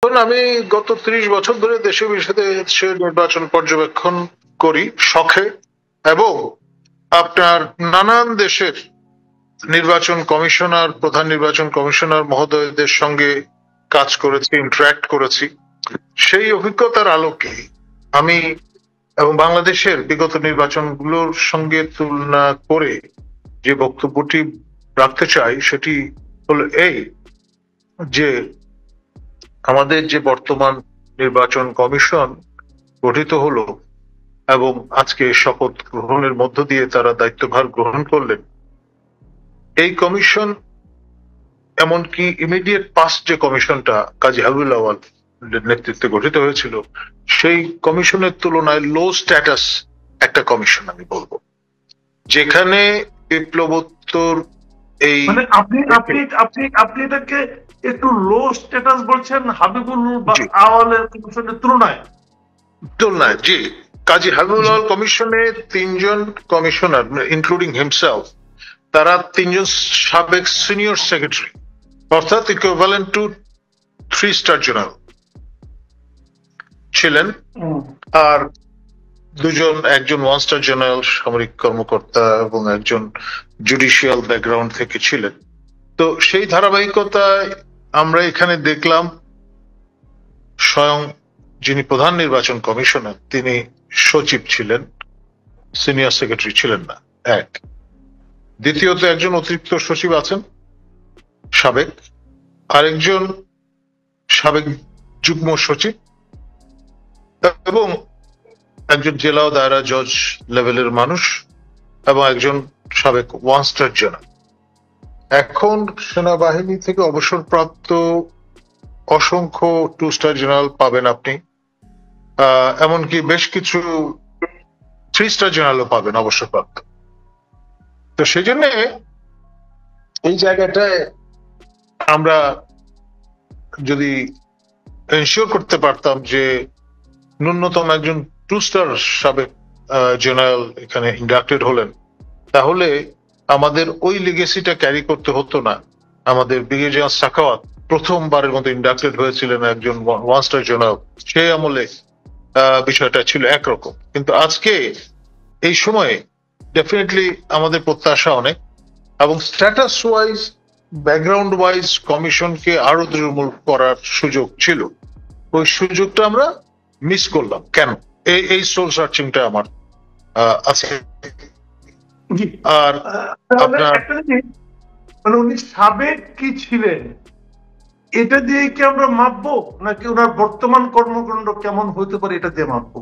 আমি গত ৩০ বছর ধরে দেশে বিদেশে নির্বাচন পর্যবেক্ষণ করি শখে, এবং আপনার নানান দেশের নির্বাচন কমিশনার, প্রধান নির্বাচন কমিশনার মহোদয়দের সঙ্গে কাজ করেছি, ইন্টারাক্ট করেছি। সেই অভিজ্ঞতার আলোকে আমি এবং বাংলাদেশের বিগত নির্বাচনগুলোর সঙ্গে তুলনা করে যে বক্তব্যটি রাখতে চাই সেটি হলো এই, যে আমাদের যে বর্তমান নির্বাচন কমিশন গঠিত হলো এবং আজকে শপথ গ্রহণের মধ্য দিয়ে তারা দায়িত্বভার গ্রহণ করলেন, এই কমিশন এমনকি ইমিডিয়েট পাস্ট যে কমিশনটা কাজী হাবিবুল আউয়াল নেতৃত্বে গঠিত হয়েছিল, সেই কমিশনের তুলনায় লো স্ট্যাটাস একটা কমিশন আমি বলবো, যেখানে বিপ্লবোত্তর এই মানে আপনি আপনি আপনি আপনি এটাকে একটু লো স্ট্যাটাস বলছেন হাবিবুল আওয়ালের কমিশনের তুলনায়? জি, কাজী হাবিবুল আউয়াল কমিশনে ৩ জন কমিশনার ইনক্লুডিং হিমসেলফ, তারা ৩ জন সাবেক সিনিয়র সেক্রেটারি, অর্থাৎ ইকুইভ্যালেন্ট টু 3 স্টার জেনারেল ছিলেন, আর একজন 1 স্টার জেনারেল সামরিক কর্মকর্তা এবং একজন জুডিশিয়াল ব্যাকগ্রাউন্ড থেকে ছিলেন। তো সেই ধারাবাহিকতায় আমরা এখানে দেখলাম স্বয়ং যিনি প্রধান নির্বাচন কমিশনার তিনি সচিব ছিলেন, সিনিয়র সেক্রেটারি ছিলেন না। এক, দ্বিতীয়ত একজন অতিরিক্ত সচিব আছেন সাবেক, আরেকজন সাবেক যুগ্ম সচিব, এবং একজন জেলা ও দায়রা জজ লেভেলের মানুষ, এবং একজন সাবেক 1 স্টার জেনারেল। এখন সেনাবাহিনী থেকে অবসরপ্রাপ্ত অসংখ্য 2 স্টার জেনারেল পাবেন আপনি, এমনকি বেশ কিছু 3 স্টার জেনারেলও পাবেন অবসরপ্রাপ্ত। তো সেই জন্য এই জায়গাটায় আমরা যদি এনশিওর করতে পারতাম যে ন্যূনতম একজন 2 স্টার সাবেক জেনারেল এখানে ইন্ডাক্টেড হলেন, তাহলে আমাদের ওই লিগেসিটা ক্যারি করতে হতো না। আমাদের ব্রিগেডিয়ার সাখাওয়াত প্রথমবারের মতো ইন্ডাক্টেড হয়েছিলেন একজন 1 স্টার জেনারেল, সেই আমলে বিষয়টা ছিল একরকম। কিন্তু আজকে এই সময়ে ডেফিনেটলি আমাদের প্রত্যাশা অনেক, এবং স্ট্যাটাস ওয়াইজ, ব্যাকগ্রাউন্ড ওয়াইজ কমিশনকে আরো দৃঢ়মূল করার সুযোগ ছিল। ওই সুযোগটা আমরা মিস করলাম কেন? এই সোল সার্চিংটা আমার আছে। আর মানে উনি সাবেক কি ছিলেন এটা দিয়ে কি আমরা মাপবো, নাকি ওনার বর্তমান কর্মকাণ্ড কেমন হইতে পারে এটা দিয়ে মাপবো?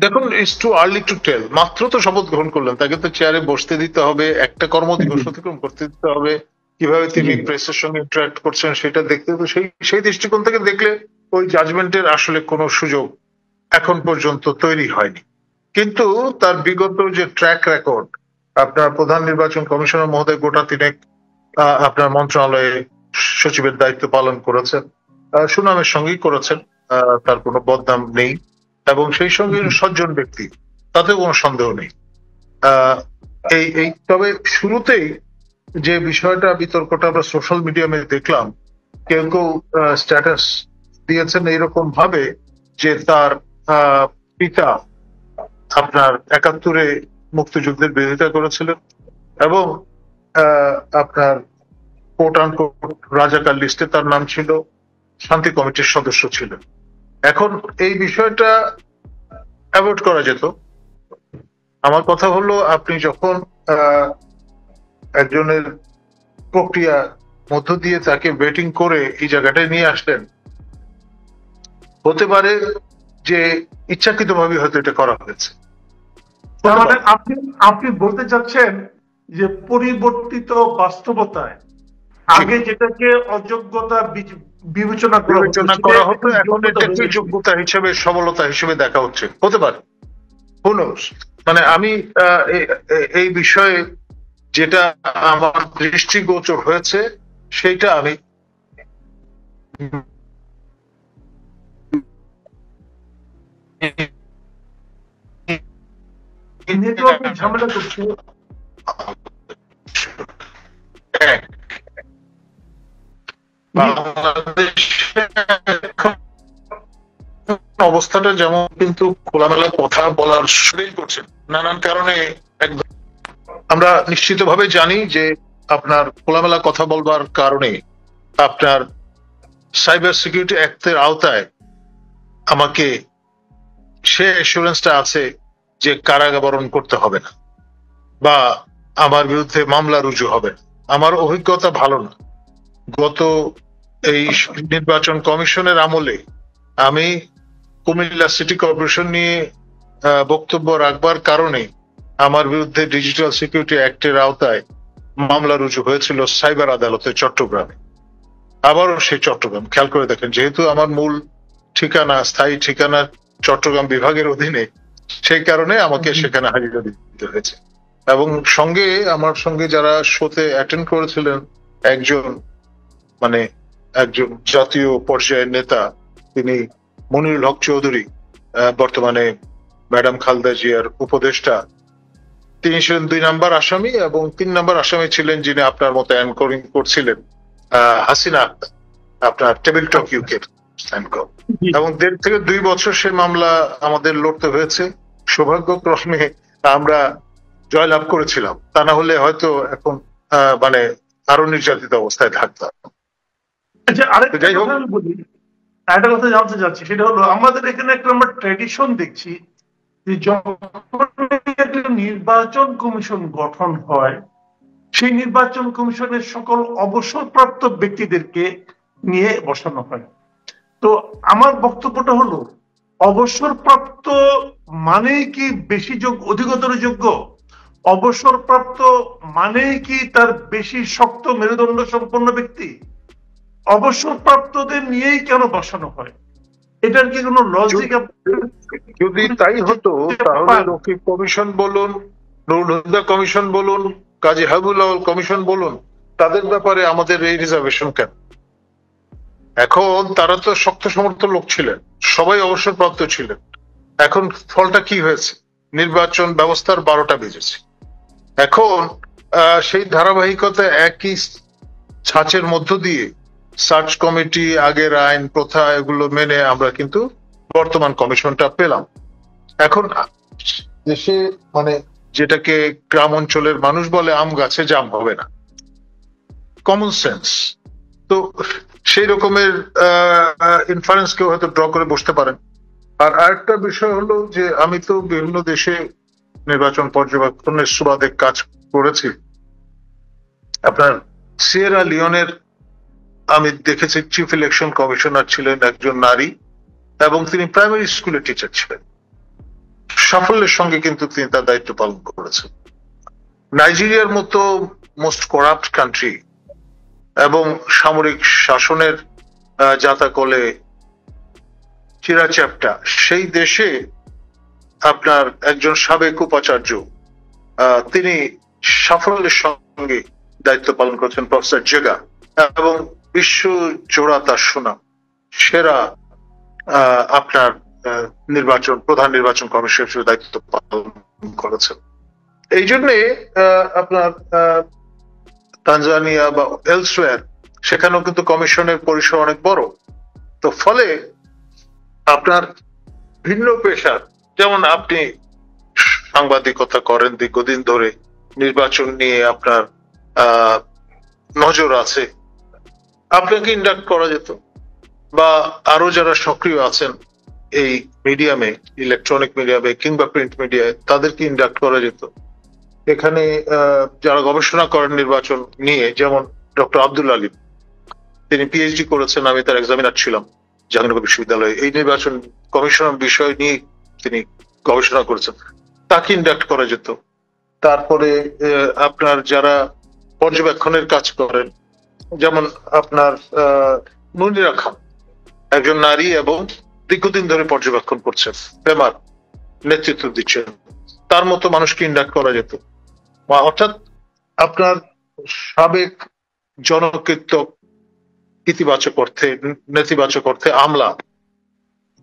দেখুন, it's too early to tell. মাত্র তো শপথ গ্রহণ করলেন, তাকে তো চেয়ারে বসতে দিতে হবে, একটা কর্মদিবস অতিক্রম করতে দিতে হবে, কিভাবে তিনি প্রেসের সঙ্গে ইন্টারাক্ট করছেন সেটা দেখতে হবে। সেই দৃষ্টিকোণ থেকে দেখলে ওই জাজমেন্টের আসলে কোনো সুযোগ এখন পর্যন্ত তৈরি হয়নি। কিন্তু তার বিগত যে ট্র্যাক রেকর্ড, আপনার প্রধান নির্বাচন কমিশনার মহোদয় গোটা তিনেক আপনার মন্ত্রণালয়ে সচিবের দায়িত্ব পালন করেছেন, সুনামের সঙ্গেই করেছেন, তার কোনো বদনাম নেই, এবং সেই সঙ্গে সজ্জন ব্যক্তি, তাতে কোনো সন্দেহ নেই। তবে শুরুতেই যে বিষয়টা, বিতর্কটা আমরা সোশ্যাল মিডিয়ামে দেখলাম, কেউ কেউ স্ট্যাটাস দিয়েছেন এইরকম ভাবে যে তার পিতা আপনার ৭১-এ মুক্তিযুদ্ধের বিরোধিতা করেছিলেন এবং আপনার কোট আনকোট রাজাকার লিস্টে তার নাম ছিল, শান্তি কমিটির সদস্য ছিলেন। এখন এই বিষয়টা অ্যাভয়েড করা যেত। আমার কথা হলো, আপনি যখন একজনের প্রক্রিয়া মধ্য দিয়ে তাকে বেটিং করে এই জায়গাটায় নিয়ে আসলেন, হতে পারে যে ইচ্ছাকৃতভাবে হয়তো এটা করা হয়েছে। মানে আপনি বলতে চাচ্ছেন যে পরিবর্তিত বাস্তবতায় আগে যেটাকে অযোগ্যতা বিবেচনা করা হতো, এখন এটাকে যোগ্যতা হিসেবে, সবলতা হিসেবে দেখা হচ্ছে, হতে পারে। Who knows? মানে আমি এই বিষয়ে যেটা আমার দৃষ্টিগোচর হয়েছে সেইটা আমি নেটওয়ার্কের ঝামেলা করছে। বাংলাদেশে অবস্থাটা যেমন কিন্তু খোলামেলা কথা বলার শুরুই করছেন নানান কারণে। একদম আমরা নিশ্চিতভাবে জানি যে আপনার খোলামেলা কথা বলবার কারণে আপনার সাইবার সিকিউরিটি অ্যাক্টের আওতায় আমাকে সে অ্যাসুরেন্সটা আছে যে কারাবরণ করতে হবে না বা আমার বিরুদ্ধে মামলা রুজু হবে না। আমার অভিজ্ঞতা ভালো না। গত এই নির্বাচন কমিশনের আমলে আমি কুমিল্লা সিটি কর্পোরেশন নিয়ে বক্তব্য রাখবার কারণে আমার বিরুদ্ধে ডিজিটাল সিকিউরিটি অ্যাক্টের আওতায় মামলা রুজু হয়েছিল সাইবার আদালতে চট্টগ্রামে। আবারও সেই চট্টগ্রাম, খেয়াল করে দেখেন, যেহেতু আমার মূল ঠিকানা, স্থায়ী ঠিকানা চট্টগ্রাম বিভাগের অধীনে, সেই কারণে আমাকে সেখানে হাজিরা দিতে হয়েছে। এবং সঙ্গে আমার সঙ্গে যারা শোতে অ্যাটেন্ড করেছিলেন, একজন একজন জাতীয় পর্যায়ের নেতা, তিনি মনিরুল হক চৌধুরী, বর্তমানে ম্যাডাম খালেদা জিয়ার উপদেষ্টা, তিনি ছিলেন 2 নম্বর আসামি, এবং 3 নম্বর আসামি ছিলেন যিনি আপনার মতো অ্যাঙ্করিং করছিলেন, হাসিনা আক্তার, আপনার টেবিল টক ইউকে অ্যাঙ্কর। এবং 1.5 থেকে 2 বছর সে মামলা আমাদের লড়তে হয়েছে। সৌভাগ্যক্রমে আমরা জয়লাভ করেছিলাম, তা না হলে হয়তো এখন আরো নির্যাতিত অবস্থায় থাকতাম। আচ্ছা, আরেকটা কথা আমি বলি, একটা কথা জানতে চাচ্ছি, সেটা হলো আমাদের এখানে একটা আমরা ট্র্যাডিশন দেখছি যে যখন একটা নির্বাচন কমিশন গঠন হয়, সেই নির্বাচন কমিশনের সকল অবসরপ্রাপ্ত ব্যক্তিদেরকে নিয়ে বসানো হয়। তো আমার বক্তব্যটা হলো, অবসরপ্রাপ্ত মানেই কি বেশি অধিকতর যোগ্য? অবসরপ্রাপ্ত মানেই কি তার বেশি শক্ত মেরুদণ্ড সম্পন্ন ব্যক্তি? অবসরপ্রাপ্তদের নিয়েই কেন বসানো হয়? এটার কি কোনো লজিক? যদি তাই হতো তাহলে রকিব কমিশন বলুন, নুরুল হুদা কমিশন বলুন, কাজী হাবিবুল আউয়াল কমিশন বলুন, তাদের ব্যাপারে আমাদের এই রিজার্ভেশন কেন? এখন তারা তো শক্ত সমর্থ লোক ছিলেন, সবাই অবসরপ্রাপ্ত ছিলেন। এখন ফলটা কি হয়েছে? নির্বাচন ব্যবস্থার 12টা বেজেছে। এখন সেই ধারাবাহিকতা একই ছাঁচের মধ্য দিয়ে সার্চ কমিটি, আগের আইন প্রথা, এগুলো মেনে আমরা কিন্তু বর্তমান কমিশনটা পেলাম। এখন দেশে যেটাকে গ্রাম অঞ্চলের মানুষ বলে, আম গাছে জাম হবে না, কমন সেন্স। তো সেই রকমের ইনফারেন্স কেউ হয়তো ড্র করে বসতে পারেন। আর আরেকটা বিষয় হলো যে আমি তো বিভিন্ন দেশে নির্বাচন পর্যবেক্ষণের সুবাদে কাজ করেছি। আপনার সিয়েরা লিওনের আমি দেখেছি চিফ ইলেকশন কমিশনার ছিলেন একজন নারী, এবং তিনি প্রাইমারি স্কুলের টিচার ছিলেন। সাফল্যের সঙ্গে কিন্তু তিনি তার দায়িত্ব পালন করেছেন। নাইজেরিয়ার মতো মোস্ট করাপ্ট কান্ট্রি এবং সামরিক শাসনের জাতাকলে চিরাচ্যাপ্টা, সেই দেশে আপনার একজন সাবেক উপাচার্য, তিনি সাফল্যের সঙ্গে দায়িত্ব পালন করেছেন, প্রফেসর জেগা, এবং বিশ্ব জোড়া তার সুনাম। সেরা আপনার প্রধান নির্বাচন কমিশন হিসেবে দায়িত্ব পালন করেছেন। এই জন্যে আপনার তানজানিয়া বা এলসওয়্যার, সেখানেও কিন্তু কমিশনের পরিসর অনেক বড়। তো ফলে আপনার ভিন্ন পেশার, যেমন আপনি সাংবাদিকতা করেন দীর্ঘদিন ধরে, নির্বাচন নিয়ে আপনার নজর আছে, আপনাকে ইন্ডাক্ট করা যেত, বা আরো যারা সক্রিয় আছেন এই মিডিয়ামে, ইলেকট্রনিক মিডিয়ামে কিংবা প্রিন্ট মিডিয়ায়, তাদেরকে ইন্ডাক্ট করা যেত। এখানে যারা গবেষণা করেন নির্বাচন নিয়ে, যেমন ডক্টর আব্দুল আলিম, তিনি পিএইচডি করেছেন, আমি তার এক্সামিনার ছিলাম জাহাঙ্গীরনগর বিশ্ববিদ্যালয়ে, এই নির্বাচন কমিশন বিষয় নিয়ে তিনি গবেষণা করেছেন, তাকে ইন্ডাক্ট করা যেত। তারপরে আপনার যারা পর্যবেক্ষণের কাজ করেন, যেমন আপনার মুনিরা খান, একজন নারী এবং দীর্ঘদিন ধরে পর্যবেক্ষণ করছেন, পেমার নেতৃত্ব দিচ্ছেন, তার মতো মানুষকে ইন্ডাক্ট করা যেত। অর্থাৎ আপনার সাবেক জনকীর্তক, ইতিবাচক অর্থে, নেতিবাচক অর্থে আমলা,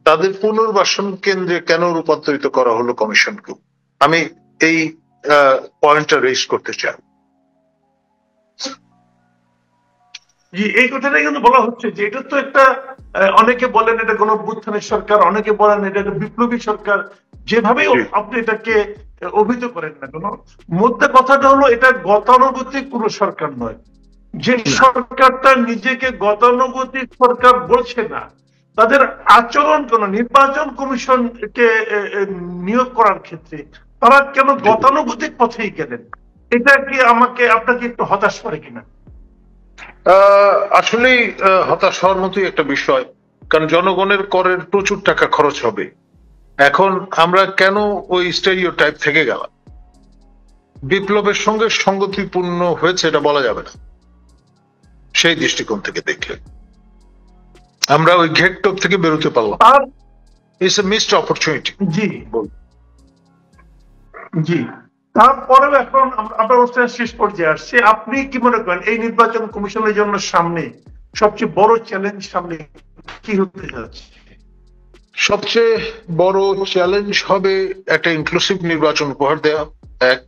তাদের পুনর্বাসন কেন্দ্রে কেন রূপান্তরিত করা হলো কমিশনকে? আমি এই পয়েন্টটা রেজ করতে চাই। জি, এই কথাটাই কিন্তু বলা হচ্ছে যে এটা তো একটা অনেকে বলেন এটা গণঅভ্যুত্থানের সরকার, অনেকে বলেন এটা একটা বিপ্লবী সরকার, যেভাবেই আপনি এটাকে অভিহিত করেন না কেন, মধ্যে কথাটা হলো এটা গতানুগতিক কোনো সরকার নয়। যে সরকারটা নিজেকে গতানুগতিক সরকার বলছে না, তাদের আচরণ কোন নির্বাচন কমিশনকে নিয়োগ করার ক্ষেত্রে তারা কেন গতানুগতিক পথেই গেলেন? এটা কি আপনাকে একটু হতাশ করে কিনা? আসলেই হতাশ হওয়ার মতোই একটা বিষয়, কারণ জনগণের করের প্রচুর টাকা খরচ হবে। এখন আমরা কেন ওই স্টেরিওটাইপ থেকে গেলাম? বিপ্লবের সঙ্গে সঙ্গতিপূর্ণ হয়েছে এটা বলা যাবে না সেই দৃষ্টিকোণ থেকে দেখলে। আমরা ওই ঘেটটোপ থেকে বেরোতে পারলাম, ইটস এ মিসড অপরচুনিটি। জি জি, তারপরেও এখন আপনার অনুষ্ঠান শেষ পর্যায়ে আসছে, আপনি কি মনে করেন এই নির্বাচন কমিশনের জন্য সামনে সবচেয়ে বড় চ্যালেঞ্জ সামনে কি হতে যাচ্ছে? সবচেয়ে বড় চ্যালেঞ্জ হবে একটা ইনক্লুসিভ নির্বাচন উপহার দেওয়া, এক।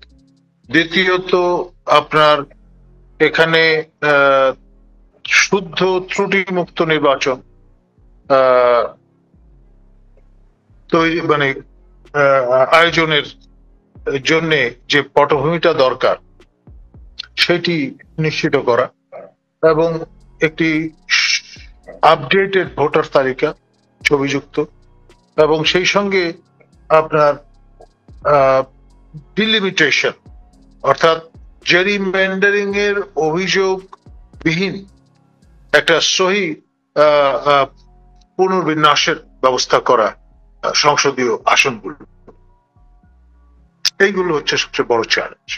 দ্বিতীয়ত আপনার এখানে শুদ্ধ ত্রুটি মুক্ত নির্বাচন তৈরি, মানে আয়োজনের জন্য যে পটভূমিটা দরকার সেটি নিশ্চিত করা, এবং একটি আপডেটেড ভোটার তালিকা ছবিযুক্ত, এবং সেই সঙ্গে আপনার ডিলিমিটেশন, অর্থাৎ জেরিমেন্ডারিং এর অভিযোগ বিহীন একটা সহি পুনর্বিন্যাসের ব্যবস্থা করা সংসদীয় আসনগুলো। এইগুলো হচ্ছে সবচেয়ে বড় চ্যালেঞ্জ।